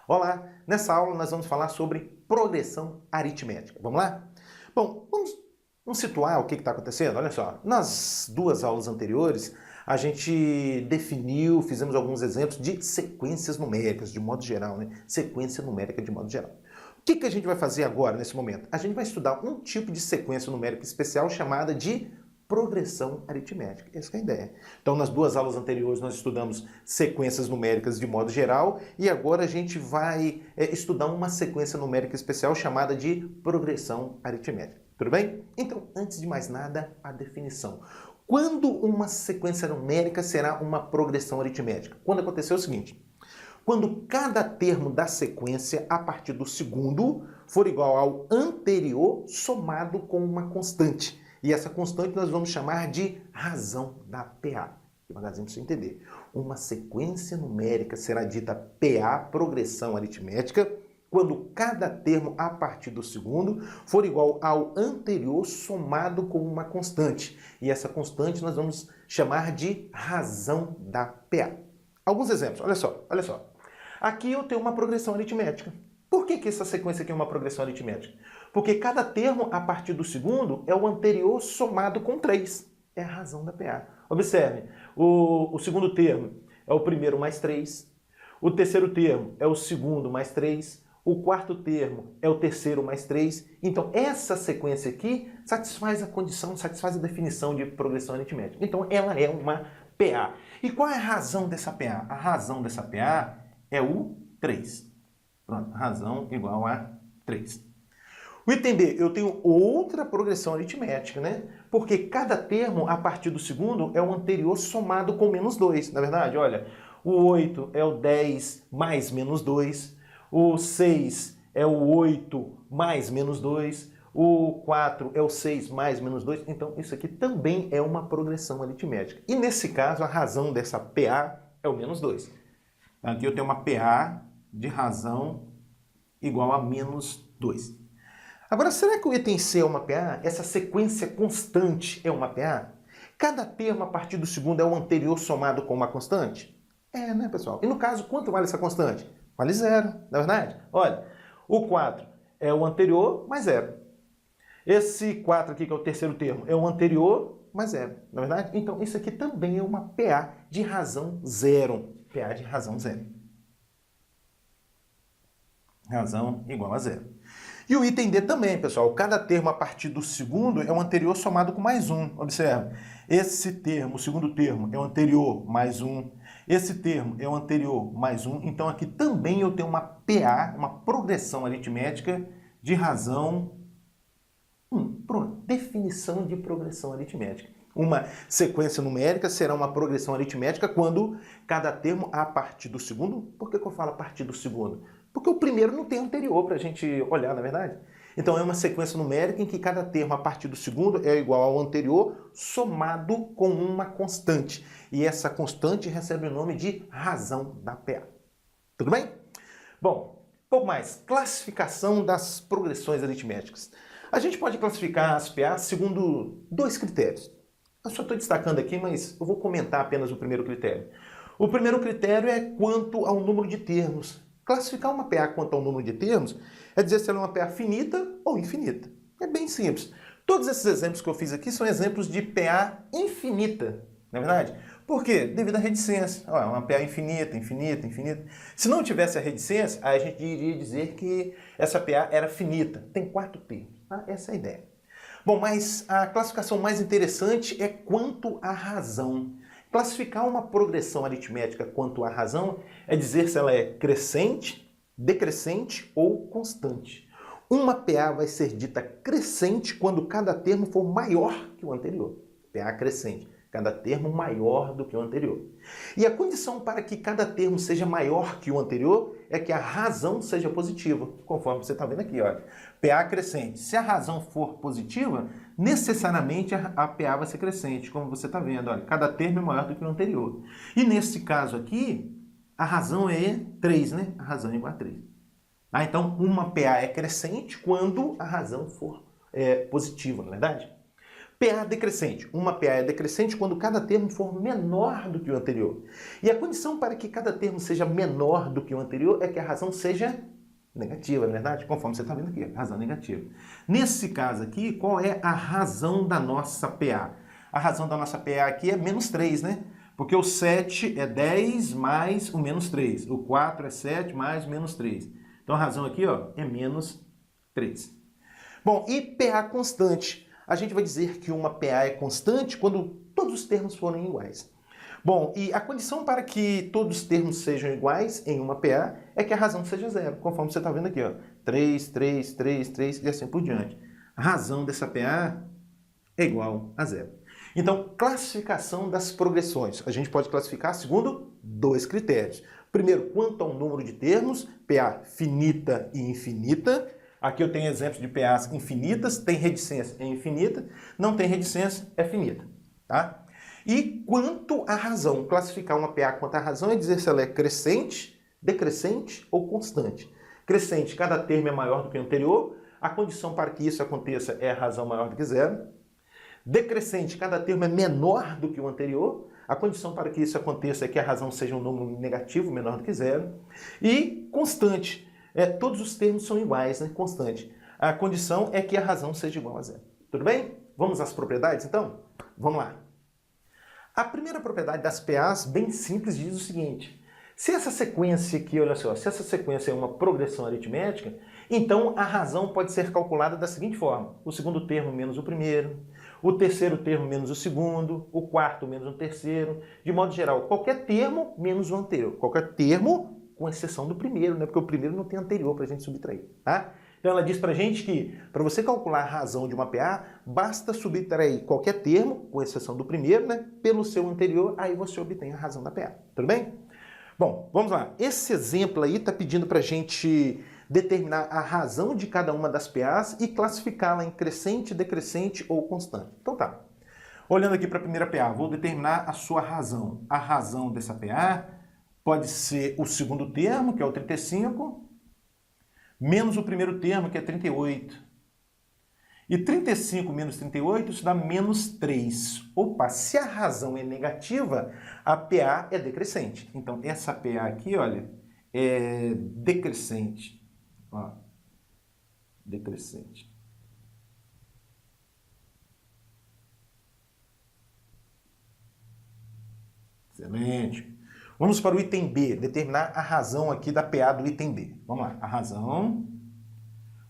Olá, nessa aula nós vamos falar sobre progressão aritmética. Vamos lá? Bom, vamos situar o que está acontecendo. Olha só, nas duas aulas anteriores a gente definiu, fizemos alguns exemplos de sequências numéricas de modo geral, né? Sequência numérica de modo geral. O que a gente vai fazer agora, nesse momento? A gente vai estudar um tipo de sequência numérica especial chamada de progressão aritmética. Essa é a ideia. Então, nas duas aulas anteriores, nós estudamos sequências numéricas de modo geral e agora a gente vai estudar uma sequência numérica especial chamada de progressão aritmética. Tudo bem? Então, antes de mais nada, a definição. Quando uma sequência numérica será uma progressão aritmética? Quando acontecer o seguinte: quando cada termo da sequência, a partir do segundo, for igual ao anterior somado com uma constante. E essa constante nós vamos chamar de razão da PA. Devagarzinho para você entender. Uma sequência numérica será dita PA, progressão aritmética, quando cada termo a partir do segundo for igual ao anterior somado com uma constante. E essa constante nós vamos chamar de razão da PA. Alguns exemplos, olha só. Aqui eu tenho uma progressão aritmética. Por que essa sequência aqui é uma progressão aritmética? Porque cada termo a partir do segundo é o anterior somado com 3. É a razão da PA. Observe, o segundo termo é o primeiro mais 3. O terceiro termo é o segundo mais 3. O quarto termo é o terceiro mais 3. Então, essa sequência aqui satisfaz a condição, satisfaz a definição de progressão aritmética. Então, ela é uma PA. E qual é a razão dessa PA? A razão dessa PA é o 3. Pronto, razão igual a 3. O item B, eu tenho outra progressão aritmética, né? Porque cada termo, a partir do segundo, é o anterior somado com menos 2. Na verdade, olha, o 8 é o 10 mais menos 2. O 6 é o 8 mais menos 2. O 4 é o 6 mais menos 2. Então, isso aqui também é uma progressão aritmética. E nesse caso, a razão dessa PA é o menos 2. Aqui eu tenho uma PA de razão igual a menos 2. Agora, será que o item C é uma PA? Essa sequência constante é uma PA? Cada termo a partir do segundo é o anterior somado com uma constante? É, né, pessoal? E no caso, quanto vale essa constante? Vale 0, não é verdade? Olha, o 4 é o anterior mais 0. Esse 4 aqui, que é o terceiro termo, é o anterior mais 0, não é verdade? Então, isso aqui também é uma PA de razão 0. PA de razão 0. Razão igual a 0. E o item D também, pessoal. Cada termo a partir do segundo é o anterior somado com mais 1. Observe. Esse termo, o segundo termo, é o anterior mais 1. Esse termo é o anterior mais 1. Então, aqui também eu tenho uma PA, uma progressão aritmética de razão 1. Pronto. Definição de progressão aritmética. Uma sequência numérica será uma progressão aritmética quando cada termo a partir do segundo... Por que eu falo a partir do segundo? Porque o primeiro não tem anterior para a gente olhar, na verdade. Então, é uma sequência numérica em que cada termo a partir do segundo é igual ao anterior, somado com uma constante. E essa constante recebe o nome de razão da PA. Tudo bem? Bom, pouco mais. Classificação das progressões aritméticas. A gente pode classificar as PA segundo dois critérios. Eu só estou destacando aqui, mas eu vou comentar apenas o primeiro critério. O primeiro critério é quanto ao número de termos. Classificar uma PA quanto ao número de termos é dizer se ela é uma PA finita ou infinita. É bem simples. Todos esses exemplos que eu fiz aqui são exemplos de PA infinita, não é verdade? Por quê? Devido à reticência. Uma PA infinita, infinita, infinita. Se não tivesse a reticência, aí a gente iria dizer que essa PA era finita. Tem 4 termos. Tá? Essa é a ideia. Bom, mas a classificação mais interessante é quanto à razão. Classificar uma progressão aritmética quanto à razão é dizer se ela é crescente, decrescente ou constante. Uma PA vai ser dita crescente quando cada termo for maior que o anterior. PA crescente, cada termo maior do que o anterior. E a condição para que cada termo seja maior que o anterior é que a razão seja positiva, conforme você está vendo aqui, olha. PA crescente. Se a razão for positiva, necessariamente a PA vai ser crescente, como você está vendo, olha. Cada termo é maior do que o anterior. E nesse caso aqui, a razão é 3, né? A razão é igual a 3. Então, uma PA é crescente quando a razão for positiva, não é verdade? PA decrescente. Uma PA é decrescente quando cada termo for menor do que o anterior. E a condição para que cada termo seja menor do que o anterior é que a razão seja negativa, não é verdade? Conforme você está vendo aqui, razão negativa. Nesse caso aqui, qual é a razão da nossa PA? A razão da nossa PA aqui é menos 3, né? Porque o 7 é 10 mais o menos 3. O 4 é 7 mais o menos 3. Então a razão aqui, ó, é menos 3. Bom, e PA constante? A gente vai dizer que uma PA é constante quando todos os termos forem iguais. Bom, e a condição para que todos os termos sejam iguais em uma PA é que a razão seja zero, conforme você está vendo aqui, ó. 3, 3, 3, 3 e assim por diante. A razão dessa PA é igual a zero. Então, classificação das progressões. A gente pode classificar segundo dois critérios. Primeiro, quanto ao número de termos, PA finita e infinita. Aqui eu tenho exemplos de PAs infinitas, tem redicência, é infinita, não tem redicência, é finita. Tá? E quanto à razão, classificar uma PA quanto à razão é dizer se ela é crescente, decrescente ou constante. Crescente, cada termo é maior do que o anterior, a condição para que isso aconteça é a razão maior do que zero. Decrescente, cada termo é menor do que o anterior, a condição para que isso aconteça é que a razão seja um número negativo, menor do que zero. E constante, todos os termos são iguais, né? Constante. A condição é que a razão seja igual a zero. Tudo bem? Vamos às propriedades, então? Vamos lá. A primeira propriedade das PAs, bem simples, diz o seguinte. Se essa sequência aqui, olha só, se essa sequência é uma progressão aritmética, então a razão pode ser calculada da seguinte forma. O segundo termo menos o primeiro, o terceiro termo menos o segundo, o quarto menos o terceiro, de modo geral, qualquer termo menos o anterior. Qualquer termo, com exceção do primeiro, né? Porque o primeiro não tem anterior para a gente subtrair, tá? Então ela diz para a gente que, para você calcular a razão de uma PA, basta subtrair qualquer termo, com exceção do primeiro, né, pelo seu anterior, aí você obtém a razão da PA. Tudo bem? Bom, vamos lá. Esse exemplo aí está pedindo para a gente determinar a razão de cada uma das PAs e classificá-la em crescente, decrescente ou constante. Então tá. Olhando aqui para a primeira PA, vou determinar a sua razão. A razão dessa PA pode ser o segundo termo, que é o 35, menos o primeiro termo, que é 38. E 35 menos 38, isso dá menos 3. Opa, se a razão é negativa, a PA é decrescente. Então, essa PA aqui, olha, é decrescente. Ó, decrescente. Excelente. Vamos para o item B, determinar a razão aqui da PA do item B. Vamos lá, a razão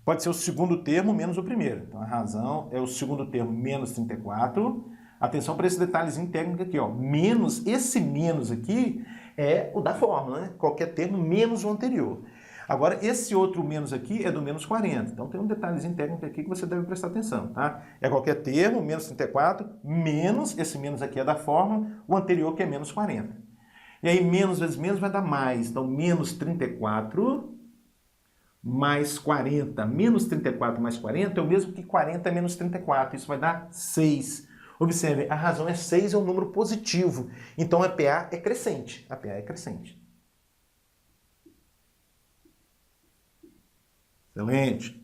pode ser o segundo termo menos o primeiro. Então, a razão é o segundo termo menos 34. Atenção para esse detalhezinho técnico aqui, ó. Menos, esse menos aqui é o da fórmula, né? Qualquer termo menos o anterior. Agora, esse outro menos aqui é do menos 40. Então, tem um detalhezinho técnico aqui que você deve prestar atenção, tá? É qualquer termo, menos 34, menos, esse menos aqui é da fórmula, o anterior que é menos 40. E aí, menos vezes menos vai dar mais. Então, menos 34 mais 40. Menos 34 mais 40 é o mesmo que 40 menos 34. Isso vai dar 6. Observe, a razão é 6, é um número positivo. Então, a PA é crescente. A PA é crescente. Excelente.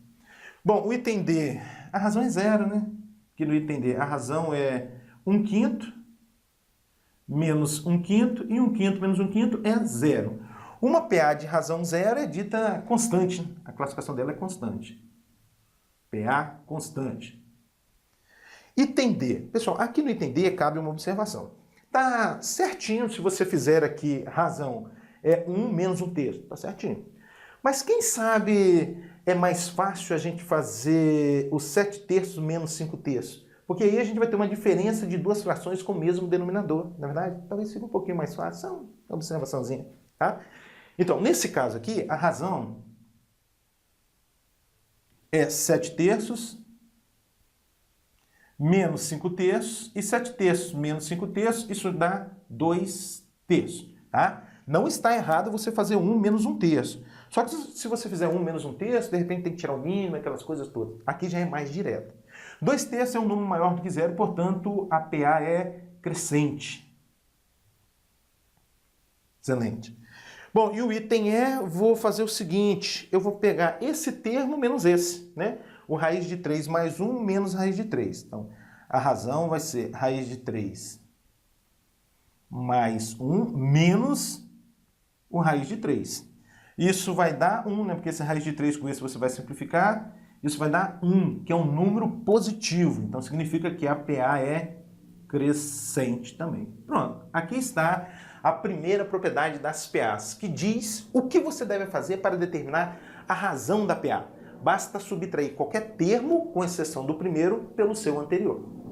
Bom, o item D, a razão é zero, né? Aqui no item D, a razão é 1/5 menos 1/5 e 1/5 menos 1/5 é zero. Uma PA de razão zero é dita constante. A classificação dela é constante. PA constante. Item D. Pessoal, aqui no item D cabe uma observação. Tá certinho se você fizer aqui razão é 1 menos 1/3. Tá certinho. Mas quem sabe é mais fácil a gente fazer os 7/3 menos 5/3? Porque aí a gente vai ter uma diferença de duas frações com o mesmo denominador, na verdade? Talvez fique um pouquinho mais fácil, só uma observaçãozinha, tá? Então, nesse caso aqui, a razão é 7/3 menos 5/3 e 7/3 menos 5/3, isso dá 2/3, tá? Não está errado você fazer 1 menos 1/3. Só que se você fizer 1 menos 1/3, de repente tem que tirar o mínimo, aquelas coisas todas. Aqui já é mais direto. 2/3 é um número maior do que zero, portanto, a PA é crescente. Excelente. Bom, e o item E, vou fazer o seguinte, eu vou pegar esse termo menos esse, né? O raiz de 3 mais 1 menos raiz de 3. Então, A razão vai ser raiz de 3 mais 1 menos o raiz de 3. Isso vai dar 1, né? Porque esse raiz de 3 com esse você vai simplificar. Isso vai dar 1, que é um número positivo. Então significa que a PA é crescente também. Pronto, aqui está a primeira propriedade das PAs, que diz o que você deve fazer para determinar a razão da PA. Basta subtrair qualquer termo, com exceção do primeiro, pelo seu anterior.